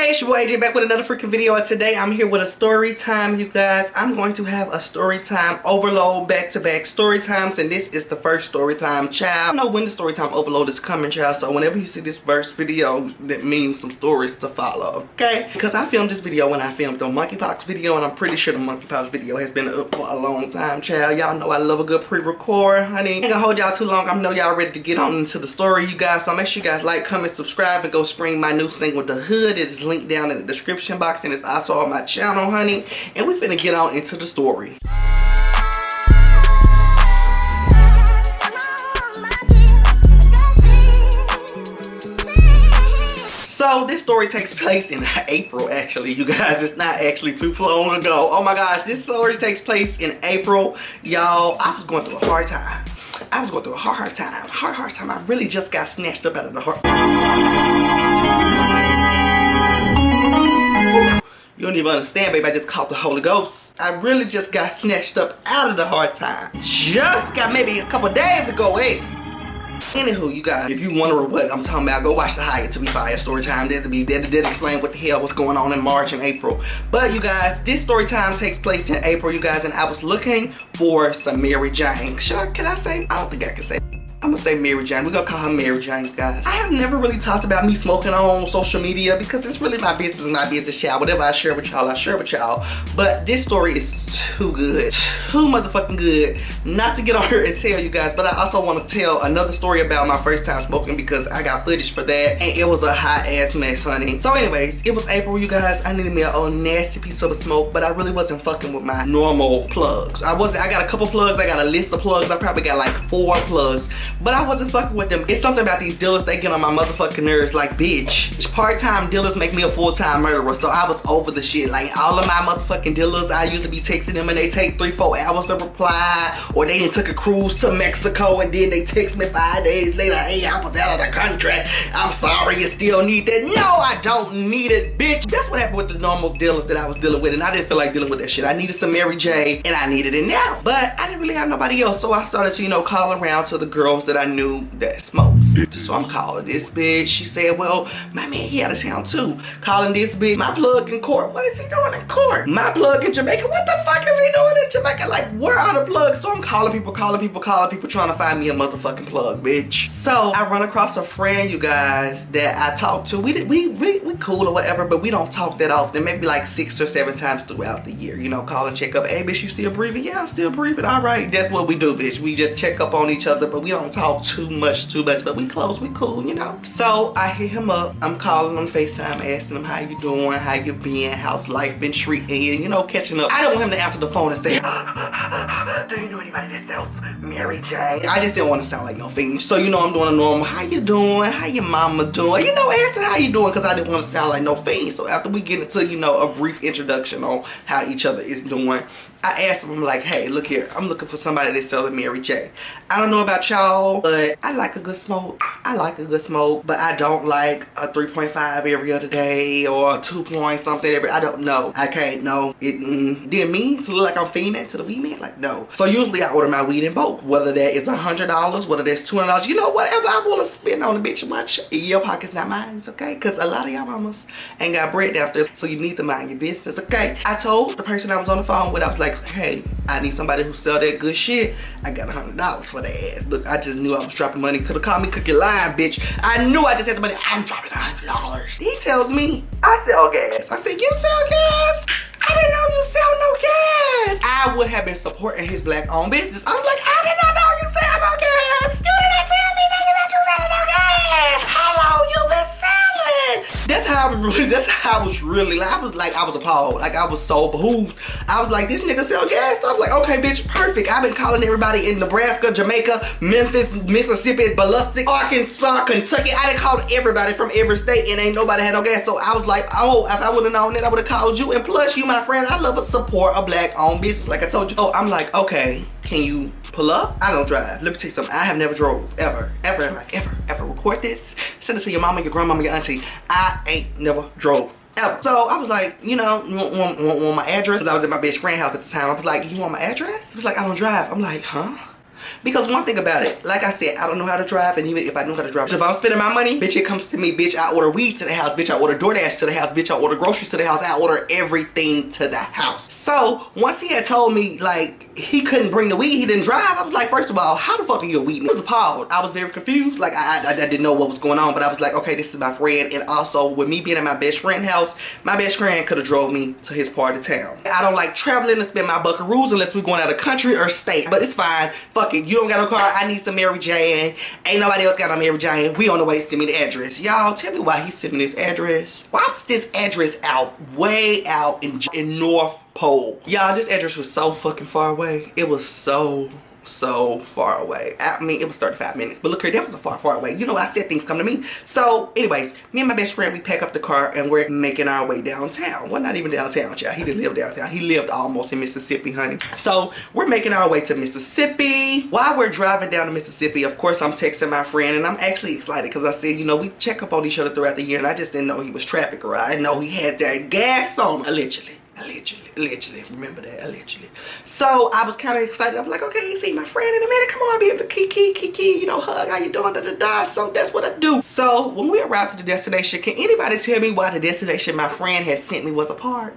Hey, it's your boy AJ back with another freaking video, and today I'm here with a story time, you guys. I'm going to have a story time overload, back-to-back story times, and this is the first story time, child. I don't know when the story time overload is coming, child, so whenever you see this first video, that means some stories to follow, okay? Because I filmed this video when I filmed the monkeypox video, and I'm pretty sure the monkeypox video has been up for a long time, child. Y'all know I love a good pre-record, honey. I ain't gonna hold y'all too long. I know y'all ready to get on into the story, you guys, so make sure you guys like, comment, subscribe, and go stream my new single, The Hood. It's linked down in the description box, and it's also on my channel, honey. And we finna get on into the story. So this story takes place in April, actually, you guys. It's not actually too long ago. Oh my gosh, this story takes place in April. Y'all, I was going through a hard time. I was going through a hard time. Hard time. I really just got snatched up out of the heart. You don't even understand, baby. I just caught the Holy Ghost. I really just got snatched up out of the hard time. Just got maybe a couple days ago, eh? Anywho, you guys, if you wonder what I'm talking about, go watch the Hyatt to be fired story time. That explain what the hell was going on in March and April. But you guys, this story time takes place in April, you guys, and I was looking for some Mary Jane. Can I say? I don't think I can say. I'm gonna say Mary Jane. We're gonna call her Mary Jane, guys. I have never really talked about me smoking on social media because it's really my business, child. Whatever I share with y'all, I share with y'all. But this story is too good. Too motherfucking good not to get on here and tell you guys. But I also want to tell another story about my first time smoking because I got footage for that. And it was a hot ass mess, honey. So anyways, it was April, you guys. I needed me a old nasty piece of a smoke, but I really wasn't fucking with my normal plugs. I got a couple plugs. I got a list of plugs. I probably got like 4 plugs. But I wasn't fucking with them. It's something about these dealers, they get on my motherfucking nerves. Like, bitch, part-time dealers make me a full-time murderer. So I was over the shit. Like, all of my motherfucking dealers, I used to be texting them and they take 3-4 hours to reply. Or they done took a cruise to Mexico and then they text me 5 days later, hey, I was out of the contract. I'm sorry, you still need that. No, I don't need it, bitch. That's what happened with the normal dealers that I was dealing with, and I didn't feel like dealing with that shit. I needed some Mary J, and I needed it now. But I didn't really have nobody else, so I started to, you know, call around to the girls that I knew that smoked. So I'm calling this bitch. She said, well, my man, he out of town too. Calling this bitch. My plug in court. What is he doing in court? My plug in Jamaica. What the fuck is he doing in Jamaica? Like, where are the plugs? So I'm calling people, trying to find me a motherfucking plug, bitch. So I run across a friend, you guys, that I talk to. We cool or whatever, but we don't talk that often. Maybe like 6 or 7 times throughout the year. You know, call and check up. Hey, bitch, you still breathing? Yeah, I'm still breathing. All right, that's what we do, bitch. We just check up on each other, but we don't talk too much, but we close, we cool, you know. So I hit him up. I'm calling on FaceTime, asking him how you doing, how you been, how's life been treating you, you know, catching up. I don't want him to answer the phone and say, do you know anybody that sells Mary Jane? I just didn't want to sound like no fiend. So, you know, I'm doing a normal, how you doing, how your mama doing, you know, asking how you doing, because I didn't want to sound like no fiend. So after we get into, you know, a brief introduction on how each other is doing, I asked him, I'm like, hey, look here, I'm looking for somebody that's selling Mary J. I don't know about y'all, but I like a good smoke. I like a good smoke, but I don't like a 3.5 every other day or a 2 point something every, I don't know. I can't know. It didn't mean to look like I'm fiending to the weed man, like no. So usually I order my weed in bulk, whether that is $100, whether that's $200, you know, whatever I want to spend on the bitch, watch your pocket's not mine, okay? Because a lot of y'all mamas ain't got bread downstairs, so you need to mind your business, okay? I told the person I was on the phone with, I was like, hey, I need somebody who sell that good shit. I got $100 for that ass. Look, I just knew I was dropping money. Could have called me cookie line, bitch. I knew I just had the money. I'm dropping $100. He tells me, I sell gas. I said, you sell gas? I didn't know you sell no gas. I would have been supporting his black-owned business. I was like, I did not know you sell no gas. You did not tell me nothing about you selling no gas. How long you been selling? That's how I was really, like, I was appalled. Like, I was so behooved. I was like, this nigga sell gas? I was like, okay, bitch, perfect. I've been calling everybody in Nebraska, Jamaica, Memphis, Mississippi, Biloxi, Arkansas, Kentucky. I done called everybody from every state and ain't nobody had no gas. So I was like, oh, if I would have known that, I would have called you. And plus, you, my friend, I love to support a black-owned business, like I told you. Oh, I'm like, okay, can you pull up? I don't drive. Let me tell you something. I have never drove, ever. Record this, send it to your mama, your grandmama, your auntie. I ain't never drove, ever. So I was like, you know, you want my address? Because I was at my best friend's house at the time. I was like, you want my address? He was like, I don't drive. I'm like, huh? Because one thing about it, like I said, I don't know how to drive, and even if I knew how to drive, if I'm spending my money, bitch, it comes to me, bitch, I order weed to the house, bitch, I order DoorDash to the house, bitch, I order groceries to the house, I order everything to the house. So once he had told me like he couldn't bring the weed, he didn't drive, I was like, first of all, how the fuck are you a weed? I was appalled. I was very confused. Like I didn't know what was going on, but I was like, okay, this is my friend. And also with me being at my best friend's house, my best friend could have drove me to his part of town. I don't like traveling to spend my buckaroos unless we're going out of country or state, but it's fine. Fuck it, you don't got no car, I need some Mary Jane. Ain't nobody else got no Mary Jane. We on the way, send me the address. Y'all tell me why he sent me this address. Why was this address out way out in North Pole? Y'all, this address was so fucking far away. It was so far away. I mean, it was 35 minutes, but look here, that was a far away. You know, I said things come to me. So anyways, me and my best friend, we pack up the car and we're making our way downtown. Well, not even downtown, child. He didn't live downtown. He lived almost in Mississippi, honey. So we're making our way to Mississippi. While we're driving down to Mississippi, of course, I'm texting my friend, and I'm actually excited because I said, you know, we check up on each other throughout the year, and I just didn't know he was traffic, or I didn't know he had that gas on him. Allegedly, remember that, allegedly. So I was kind of excited. I'm like, okay, you see my friend in a minute, come on, I'll be able to kiki, you know, hug, how you doing, da. So that's what I do. So when we arrived to the destination, can anybody tell me why the destination my friend had sent me was a park?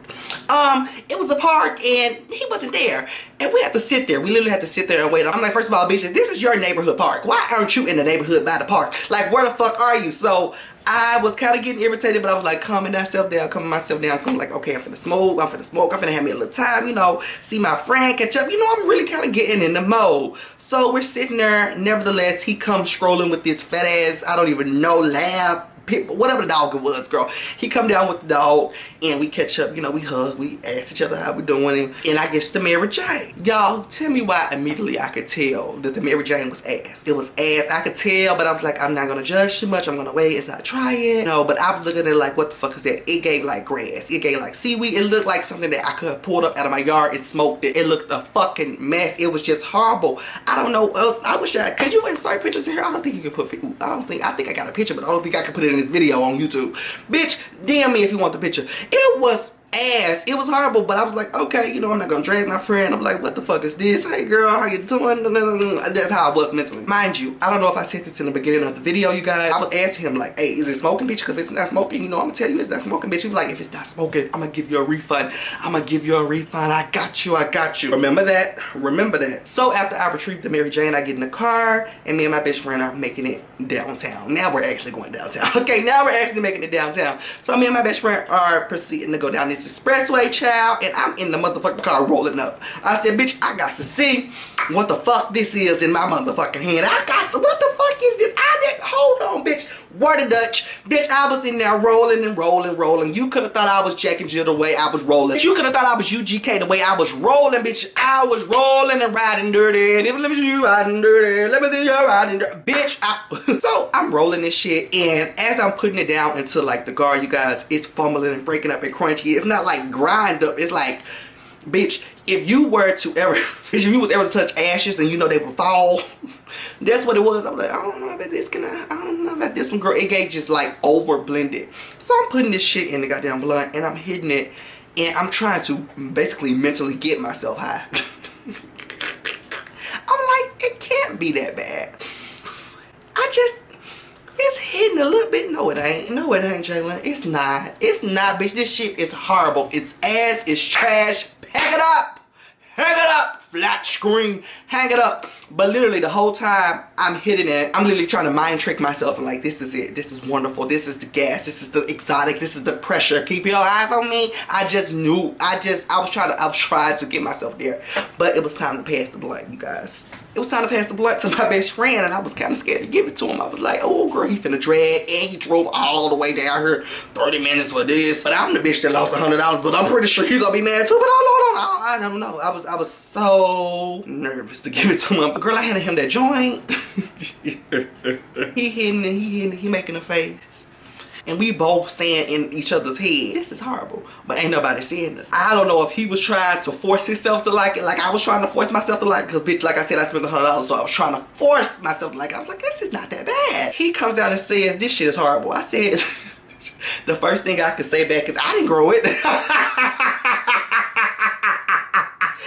It was a park and he wasn't there, and we had to sit there. We literally had to sit there and wait. I'm like, first of all, bitches, this is your neighborhood park. Why aren't you in the neighborhood by the park? Like, where the fuck are you? So I was kind of getting irritated, but I was like calming myself down, I'm like, okay, I'm finna smoke, I'm finna have me a little time, you know, see my friend, catch up, you know, I'm really kind of getting in the mode. So we're sitting there, nevertheless, he comes scrolling with this fat ass, I don't even know, lab, pit, whatever the dog it was, girl. He come down with the dog, and we catch up, you know, we hug, we ask each other how we doing, and I guess the Mary Jane. Y'all, tell me why immediately I could tell that the Mary Jane was ass. It was ass, I could tell, but I was like, I'm not gonna judge too much, I'm gonna wait until I try it. No, but I was looking at it like, what the fuck is that? It gave like grass, it gave like seaweed, it looked like something that I could have pulled up out of my yard and smoked it. It looked a fucking mess, it was just horrible. I don't know, I wish could you insert pictures here? I don't think you can put, I think I got a picture, but I don't think I can put it in this video on YouTube. Bitch, DM me if you want the picture. It was ass. It was horrible, but I was like, okay, you know, I'm not gonna drag my friend. I'm like, what the fuck is this? Hey girl, how you doing? That's how I was mentally. Mind you, I don't know if I said this in the beginning of the video, you guys. I was asking him like, hey, is it smoking, bitch? Because if it's not smoking, you know, I'm gonna tell you it's not smoking, bitch. He was like, if it's not smoking, I'm gonna give you a refund. I'm gonna give you a refund. I got you. Remember that? Remember that. So after I retrieved the Mary Jane, I get in the car, and me and my best friend are making it downtown. Now we're actually going downtown. Okay, now we're actually making it downtown. So me and my best friend are proceeding to go down this expressway, child, and I'm in the motherfucking car rolling up. I said, bitch, I got to see what the fuck this is in my motherfucking hand. What the fuck is this? Hold on, bitch. Word of Dutch. Bitch, I was in there rolling and rolling. You could have thought I was Jack and Jill the way I was rolling. You could have thought I was UGK the way I was rolling, bitch. I was rolling and riding dirty. Let me see you riding dirty. Let me see you riding dirty. Bitch, so I'm rolling this shit, and as I'm putting it down into like the guard, you guys, it's fumbling and breaking up and crunchy. It's not like grind up. It's like, bitch, if you were to ever, if you was ever to touch ashes and you know they would fall, that's what it was. I was like, I don't know about this, I don't know about this one, girl. It gave just like over blended. So I'm putting this shit in the goddamn blunt and I'm hitting it, and I'm trying to basically mentally get myself high. I'm like, it can't be that bad. It's hitting a little bit. No, it ain't. No, it ain't, Jalen. It's not. It's not, bitch. This shit is horrible. It's ass. It's trash. Hang it up. Hang it up. Flat screen. Hang it up. But literally the whole time I'm hitting it, I'm literally trying to mind trick myself and like, this is it. This is wonderful. This is the gas. This is the exotic. This is the pressure. Keep your eyes on me. I just knew. I was trying to get myself there. But it was time to pass the blunt, you guys. It was time to pass the blunt to my best friend, and I was kind of scared to give it to him. I was like, oh girl, he finna drag, and he drove all the way down here 30 minutes for this. But I'm the bitch that lost $100, but I'm pretty sure he gonna be mad too. But I don't know. I was so nervous to give it to him. But girl, I handed him that joint. He hitting and he making a face. And we both saying in each other's head, this is horrible. But ain't nobody saying it. I don't know if he was trying to force himself to like it, like I was trying to force myself to like it. Because bitch, like I said, I spent $100, so I was trying to force myself to like it. I was like, this is not that bad. He comes out and says, this shit is horrible. I said, the first thing I could say back is, I didn't grow it.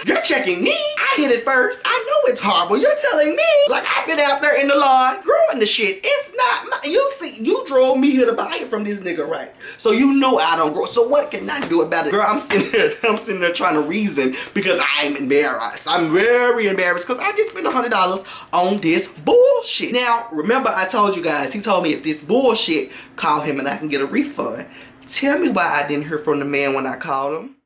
You're checking me. I hit it first. I know it's horrible. You're telling me, like, I've been out there in the lawn growing the shit. It's not my, you see, you drove me here to buy it from this nigga, right? So you know I don't grow. So what can I do about it? Girl, I'm sitting there trying to reason because I'm embarrassed. I'm very embarrassed because I just spent $100 on this bullshit. Now, remember I told you guys, he told me if this bullshit, call him and I can get a refund. Tell me why I didn't hear from the man when I called him.